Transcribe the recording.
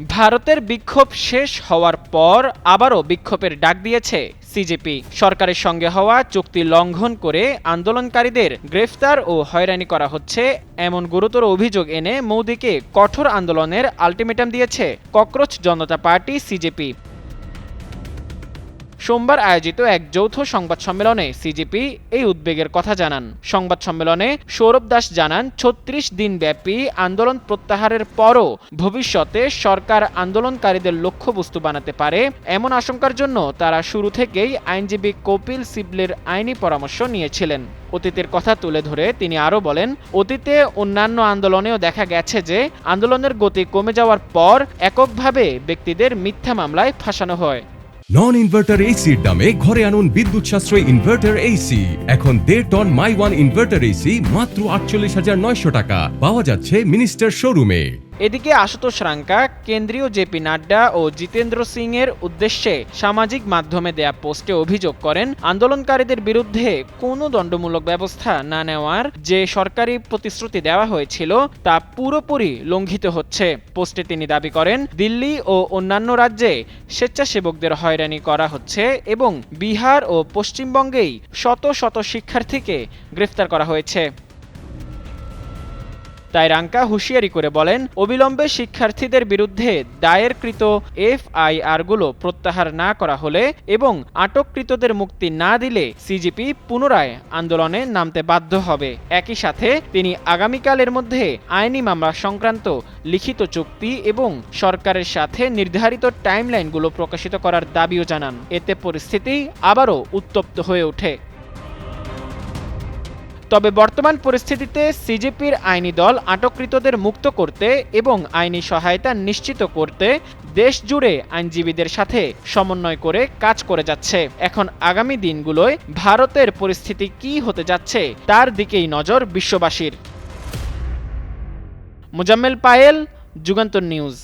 ভারতের বিক্ষোভ শেষ হওয়ার পর আবারও বিক্ষোভের ডাক দিয়েছে সিজেপি। সরকারের সঙ্গে হওয়া চুক্তি লঙ্ঘন করে আন্দোলনকারীদের গ্রেফতার ও হয়রানি করা হচ্ছে এমন গুরুতর অভিযোগ এনে মোদিকে কঠোর আন্দোলনের আলটিমেটাম দিয়েছে ককরোচ জনতা পার্টি সিজেপি। সোমবার আয়োজিত এক যৌথ সংবাদ সম্মেলনে সিজেপি এই উদ্বেগের কথা জানান। সংবাদ সম্মেলনে সৌরভ দাস জানান, ৩৬ দিনব্যাপী আন্দোলন প্রত্যাহারের পরও ভবিষ্যতে সরকার আন্দোলনকারীদের লক্ষ্যবস্তু বানাতে পারে এমন আশঙ্কার জন্য তারা শুরু থেকেই আইনজীবী কপিল সিব্বলের আইনি পরামর্শ নিয়েছিলেন। অতীতের কথা তুলে ধরে তিনি আরও বলেন, অতীতে অন্যান্য আন্দোলনেও দেখা গেছে যে আন্দোলনের গতি কমে যাওয়ার পর এককভাবে ব্যক্তিদের মিথ্যা মামলায় ফাঁসানো হয়। নন ইনভার্টার এসির দামে ঘরে আনুন বিদ্যুৎ সাশ্রয়ী ইনভার্টার এসি। এখন 1.5 ton my one inverter AC মাত্র ৪৮,৯০০ টাকা পাওয়া যাচ্ছে মিনিস্টার শোরুমে। এদিকে আশুতোষ রাঙ্কা কেন্দ্রীয় জেপি নাড্ডা ও জিতেন্দ্র সিং এর উদ্দেশ্যে সামাজিক মাধ্যমে দেয়া পোস্টে অভিযোগ করেন, আন্দোলনকারীদের বিরুদ্ধে কোনো দণ্ডমূলক ব্যবস্থা না নেওয়ার যে সরকারি প্রতিশ্রুতি দেওয়া হয়েছিল তা পুরোপুরি লঙ্ঘিত হচ্ছে। পোস্টে তিনি দাবি করেন, দিল্লি ও অন্যান্য রাজ্যে স্বেচ্ছাসেবকদের হয়রানি করা হচ্ছে এবং বিহার ও পশ্চিমবঙ্গেই শত শত শিক্ষার্থীকে গ্রেফতার করা হয়েছে। তাই রাঙ্কা হুঁশিয়ারি করে বলেন, অবিলম্বে শিক্ষার্থীদের বিরুদ্ধে দায়েরকৃত এফআইআরগুলো প্রত্যাহার না করা হলে এবং আটককৃতদের মুক্তি না দিলে সিজেপি পুনরায় আন্দোলনে নামতে বাধ্য হবে। একই সাথে তিনি আগামীকালের মধ্যে আইনি মামলা সংক্রান্ত লিখিত চুক্তি এবং সরকারের সাথে নির্ধারিত টাইমলাইনগুলো প্রকাশিত করার দাবিও জানান। এতে পরিস্থিতি আবারও উত্তপ্ত হয়ে ওঠে। তবে বর্তমান পরিস্থিতিতে সিজেপির আইনি দল আটককৃতদের মুক্ত করতে এবং আইনি সহায়তা নিশ্চিত করতে দেশ জুড়ে আইনজীবীদের সাথে সমন্বয় করে কাজ করে যাচ্ছে। এখন আগামী দিনগুলোয় ভারতের পরিস্থিতি কী হতে যাচ্ছে তার দিকেই নজর বিশ্ববাসীর। মুজাম্মেল পায়েল, যুগান্তর নিউজ।